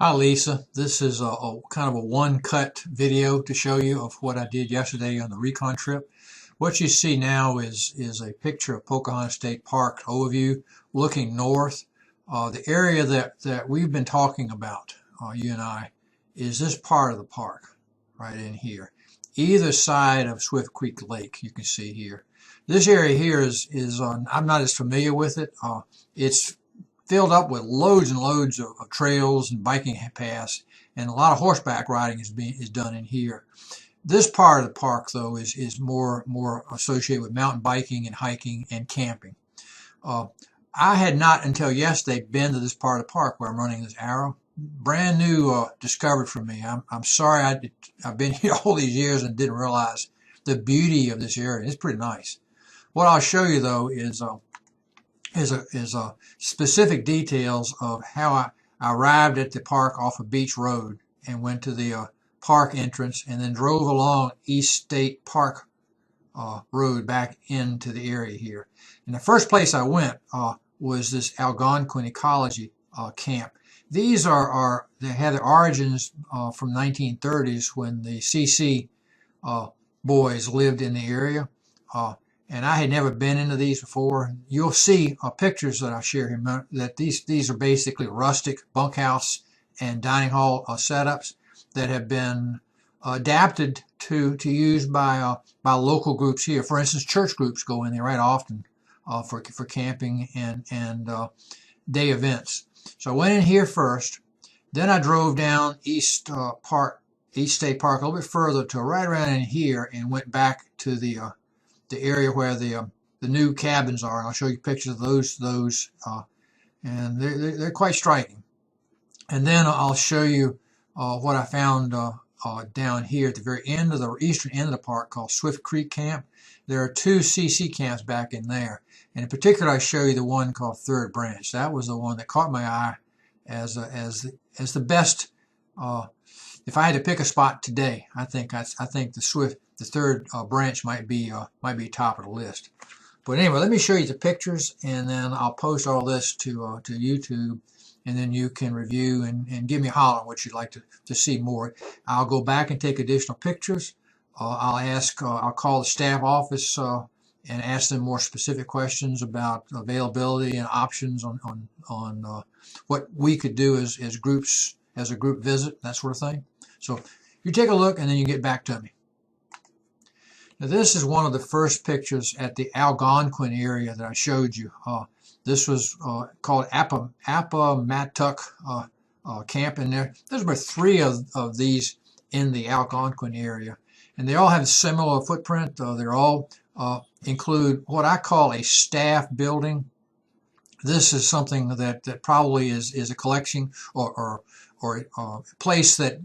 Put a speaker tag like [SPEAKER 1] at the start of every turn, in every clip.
[SPEAKER 1] Hi Lisa, this is a kind of a one-cut video to show you of what I did yesterday on the Recon trip. What you see now is a picture of Pocahontas State Park overview looking north. The area that we've been talking about, you and I, is this part of the park right in here. Either side of Swift Creek Lake, you can see here. This area here is I'm not as familiar with it. It's filled up with loads and loads of trails and biking paths, and a lot of horseback riding is done in here. This part of the park, though, is more associated with mountain biking and hiking and camping. I had not until yesterday been to this part of the park where I'm running this arrow. Brand new discovery for me. I'm sorry I've been here all these years and didn't realize the beauty of this area. It's pretty nice. What I'll show you though is specific details of how I arrived at the park off of Beach Road and went to the park entrance and then drove along East State Park Road back into the area here. And the first place I went was this Algonquin Ecology camp. These they have their origins from 1930s when the CC boys lived in the area. And I had never been into these before. You'll see pictures that I'll share here that these are basically rustic bunkhouse and dining hall setups that have been adapted to use by local groups here. For instance, church groups go in there right often for camping and day events. So I went in here first, then I drove down East State Park a little bit further to right around in here and went back to the area where the new cabins are, and I'll show you pictures of those, and they're quite striking. And then I'll show you what I found down here at the very end of the eastern end of the park called Swift Creek Camp. There are two CC camps back in there, and in particular I show you the one called Third Branch. That was the one that caught my eye as the best. If I had to pick a spot today, I think the Third Branch might be top of the list. But anyway, let me show you the pictures, and then I'll post all this to YouTube, and then you can review and give me a holler on what you'd like to see more. I'll go back and take additional pictures. I'll call the staff office and ask them more specific questions about availability and options on what we could do as groups, as a group visit, that sort of thing. So you take a look and then you get back to me. Now this is one of the first pictures at the Algonquin area that I showed you. This was called Appomattox Camp, and there's about 3 of these in the Algonquin area, and they all have a similar footprint. They all include what I call a staff building. This is something that probably is a collection or a place that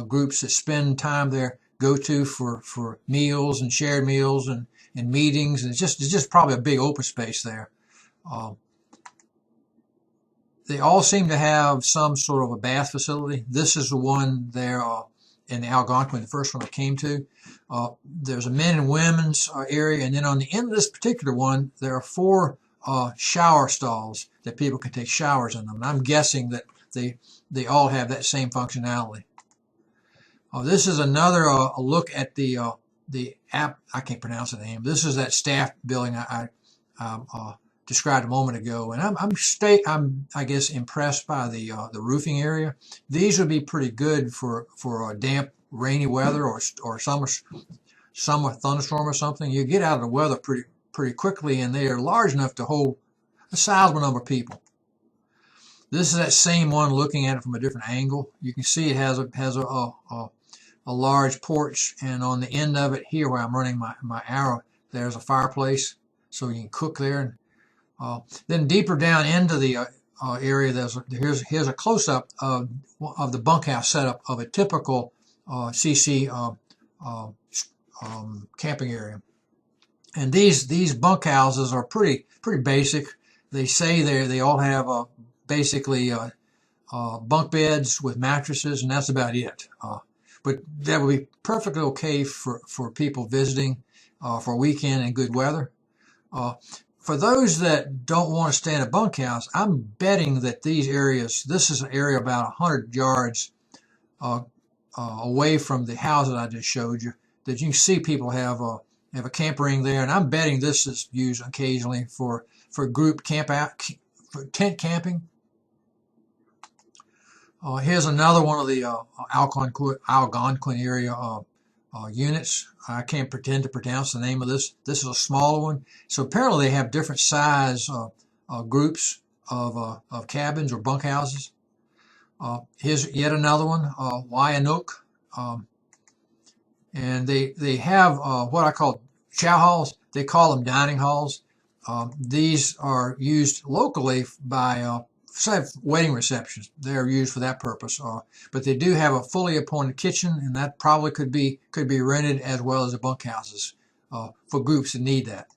[SPEAKER 1] groups that spend time there go to for meals and shared meals and meetings, and it's just probably a big open space there. They all seem to have some sort of a bath facility. This is the one there in the Algonquin, the first one I came to. There's a men and women's area, and then on the end of this particular one, there are 4 shower stalls that people can take showers in them. And I'm guessing that they all have that same functionality. This is another look at the app. I can't pronounce the name. This is that staff building I described a moment ago, and I'm I guess impressed by the roofing area. These would be pretty good for a damp, rainy weather or summer thunderstorm or something. You get out of the weather pretty quickly, and they are large enough to hold a sizable number of people. This is that same one looking at it from a different angle. You can see it has a large porch, and on the end of it here where I'm running my arrow, there's a fireplace, so you can cook there. Then deeper down into the area, here's a close-up of the bunkhouse setup of a typical CC camping area. And these bunkhouses are pretty basic. They say they all have basically bunk beds with mattresses, and that's about it. But that would be perfectly okay for people visiting for a weekend in good weather. For those that don't want to stay in a bunkhouse, I'm betting that these areas, this is an area about 100 yards uh, away from the house that I just showed you, that you can see people have a campering there, and I'm betting this is used occasionally for group camp out, for tent camping. Here's another one of the Algonquin area units. I can't pretend to pronounce the name of this. This is a smaller one. So apparently they have different size groups of cabins or bunkhouses. Here's yet another one, Wyanoke. And they have what I call chow halls. They call them dining halls. These are used locally by wedding receptions. They're used for that purpose. But they do have a fully appointed kitchen, and that probably could be rented as well as the bunkhouses for groups that need that.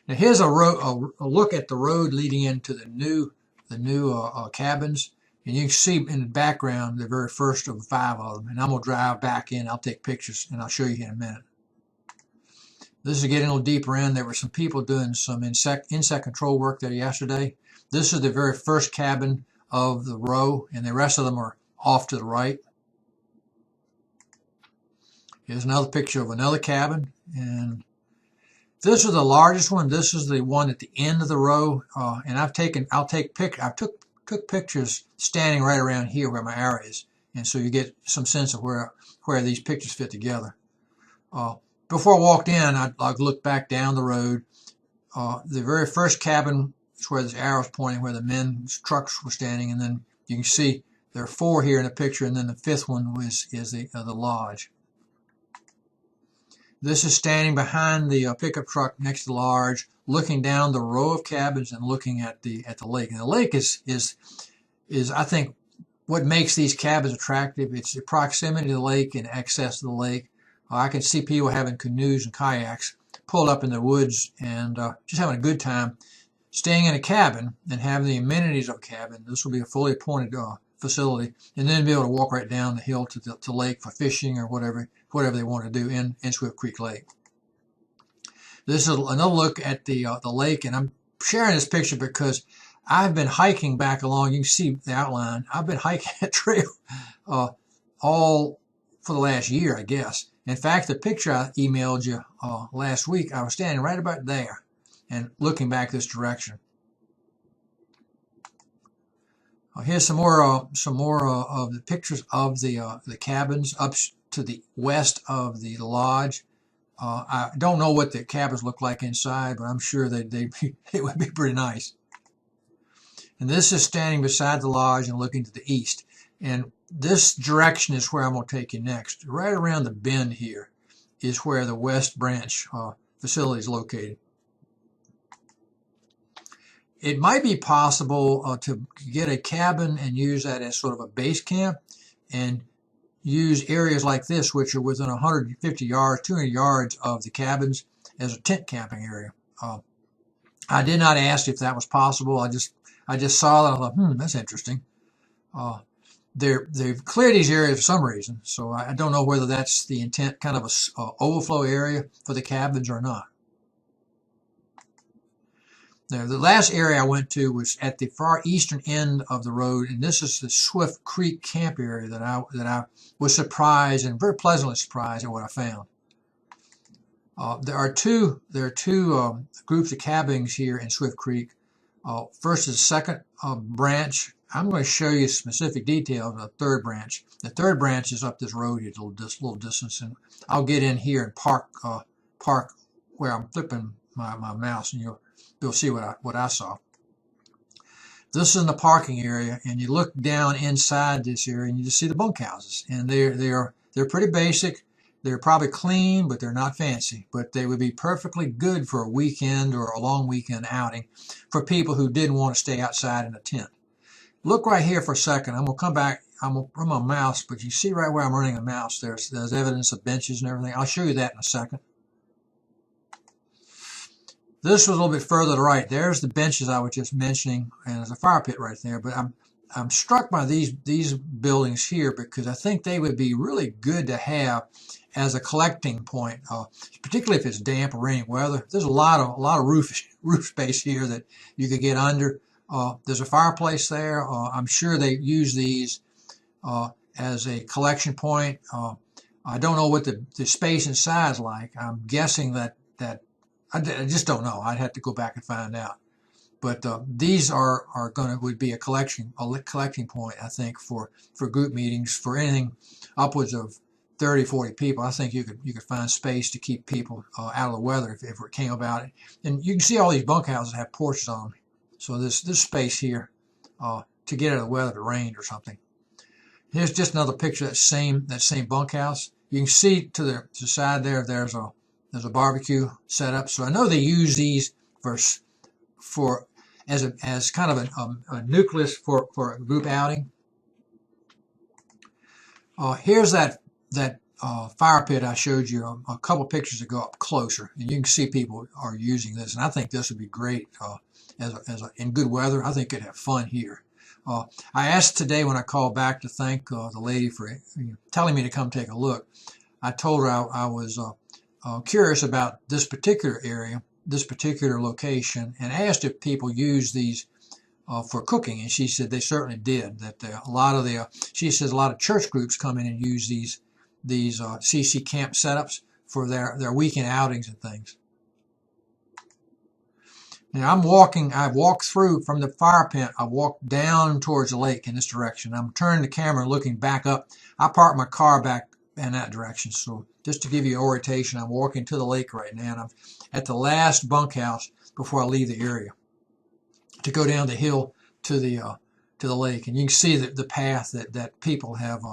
[SPEAKER 1] Now here's a look at the road leading into the new cabins, and you can see in the background the very first of 5 of them. And I'm gonna drive back in. I'll take pictures, and I'll show you in a minute. This is getting a little deeper in. There were some people doing some insect control work there yesterday. This is the very first cabin of the row, and the rest of them are off to the right. Here's another picture of another cabin, and this is the largest one. This is the one at the end of the row, and I took pictures standing right around here where my arrow is, and so you get some sense of where these pictures fit together. Before I walked in, I looked back down the road. The very first cabin is where this arrow is pointing, where the men's trucks were standing, and then you can see there are 4 here in the picture, and then the 5th one is the lodge. This is standing behind the pickup truck next to the lodge, looking down the row of cabins and looking at the lake. And the lake is I think what makes these cabins attractive. It's the proximity to the lake and access to the lake. I can see people having canoes and kayaks pulled up in the woods and just having a good time staying in a cabin and having the amenities of a cabin. This will be a fully appointed facility, and then be able to walk right down the hill to the lake for fishing or whatever they want to do in Swift Creek Lake. This is another look at the lake, and I'm sharing this picture because I've been hiking back along. You can see the outline. I've been hiking that trail all for the last year, I guess. In fact, the picture I emailed you last week, I was standing right about there and looking back this direction. Here's some more of the pictures of the cabins up to the west of the lodge. I don't know what the cabins look like inside, but I'm sure it would be pretty nice. And this is standing beside the lodge and looking to the east. And this direction is where I'm going to take you next. Right around the bend here is where the West Branch facility is located. It might be possible to get a cabin and use that as sort of a base camp, and use areas like this, which are within 150 yards, 200 yards of the cabins, as a tent camping area. I did not ask if that was possible. I just saw that. I thought, that's interesting. They've cleared these areas for some reason, so I don't know whether that's the intent, kind of a overflow area for the cabins or not. Now, the last area I went to was at the far eastern end of the road, and this is the Swift Creek camp area that I was surprised and very pleasantly surprised at what I found. There are two groups of cabins here in Swift Creek. First is the second branch. I'm going to show you specific details of the third branch. The third branch is up this road here, this little distance, and I'll get in here and park where I'm flipping my mouse, and you'll see what I saw. This is in the parking area, and you look down inside this area, and you just see the bunkhouses, and they're pretty basic. They're probably clean, but they're not fancy. But they would be perfectly good for a weekend or a long weekend outing for people who didn't want to stay outside in a tent. Look right here for a second. I'm going to come back. I'm going to run my mouse, but you see right where I'm running a mouse. There's evidence of benches and everything. I'll show you that in a second. This was a little bit further to the right. There's the benches I was just mentioning, and there's a fire pit right there. But I'm struck by these buildings here because I think they would be really good to have as a collecting point, particularly if it's damp or rainy weather. There's a lot of roof space here that you could get under. There's a fireplace there. I'm sure they use these as a collection point. I don't know what the space inside is like. I'm guessing that I just don't know. I'd have to go back and find out. But these would be a collecting point, I think, for group meetings, for anything upwards of 30, 40 people. I think you could find space to keep people out of the weather if it came about it. And you can see all these bunkhouses have porches on them. So this space here to get out of the weather if it rained or something. Here's just another picture of that same bunkhouse. You can see to the side there. There's a barbecue set up. So I know they use these for as kind of a nucleus for a group outing. Here's that fire pit I showed you a couple pictures ago up closer, and you can see people are using this. And I think this would be great in good weather. I think you'd have fun here. I asked today when I called back to thank the lady for telling me to come take a look. I told her I was curious about this particular area, this particular location, and asked if people use these for cooking, and she said they certainly did. That she says a lot of church groups come in and use these CC camp setups for their weekend outings and things. Now I've walked through from the fire pit. I walked down towards the lake in this direction. I'm turning the camera, looking back up. I parked my car back in that direction. So just to give you an orientation, I'm walking to the lake right now, and I'm at the last bunkhouse before I leave the area to go down the hill to the lake. And you can see the path that people have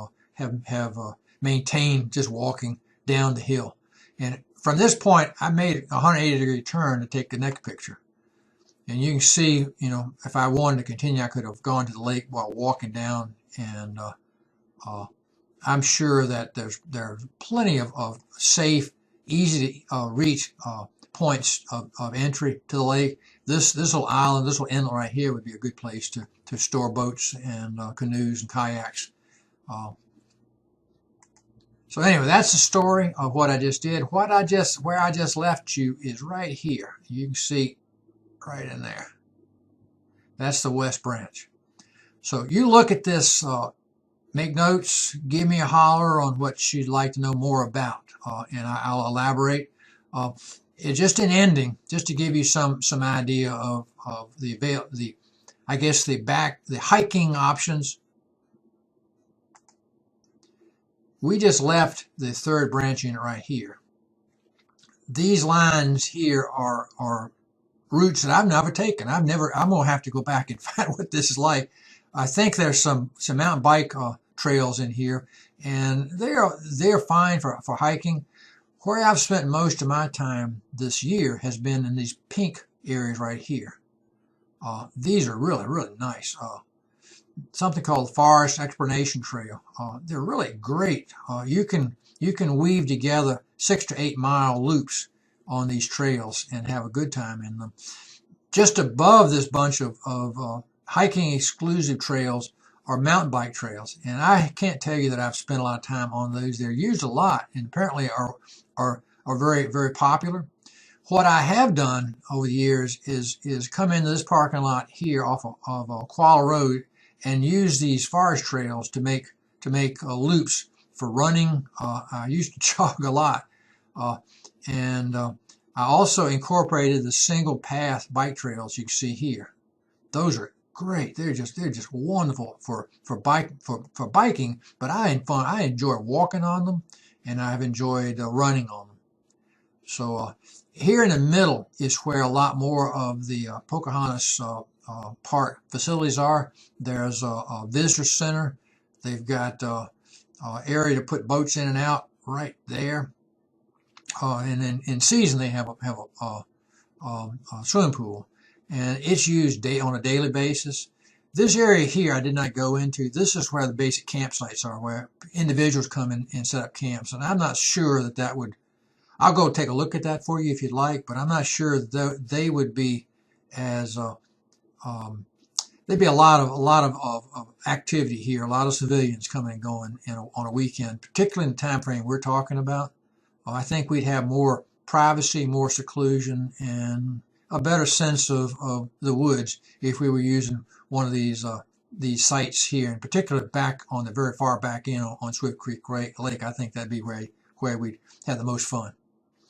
[SPEAKER 1] maintained just walking down the hill. And from this point, I made a 180-degree turn to take the next picture. And you can see, if I wanted to continue, I could have gone to the lake while walking down. And I'm sure that there's plenty of safe, easy to reach points of entry to the lake. This little island, this little inlet right here would be a good place to store boats and canoes and kayaks. So anyway, that's the story of what I just did. Where I just left you is right here. You can see right in there. That's the West Branch. So you look at this, make notes, give me a holler on what you'd like to know more about, and I'll elaborate. It's just an ending, just to give you some idea of the hiking options. We just left the third branch unit right here. These lines here are routes that I've never taken. I'm gonna have to go back and find what this is like. I think there's some mountain bike trails in here, and they're fine for hiking. Where I've spent most of my time this year has been in these pink areas right here. These are really, really nice. Something called Forest Exploration Trail. They're really great. You can weave together 6 to 8 mile loops on these trails and have a good time in them. Just above this bunch of hiking exclusive trails are mountain bike trails, and I can't tell you that I've spent a lot of time on those. They're used a lot and apparently are very, very popular. What I have done over the years is come into this parking lot here off of Qualla Road and use these forest trails to make loops for running. I used to jog a lot, and I also incorporated the single path bike trails you can see here. Those are great. They're just wonderful for biking. But I enjoy walking on them, and I've enjoyed running on them. So here in the middle is where a lot more of the Pocahontas Park facilities are. There's a visitor center. They've got area to put boats in and out right there. And then in season they have a swimming pool, and it's used on a daily basis. This area here I did not go into. This is where the basic campsites are, where individuals come in and set up camps. And I'm not sure that would. I'll go take a look at that for you if you'd like, but I'm not sure that they would be as there'd be a lot of activity here, a lot of civilians coming and going on a weekend, particularly in the time frame we're talking about. I think we'd have more privacy, more seclusion, and a better sense of the woods if we were using one of these sites here, in particular back on the very far back end on Swift Creek Lake. I think that'd be where we'd have the most fun.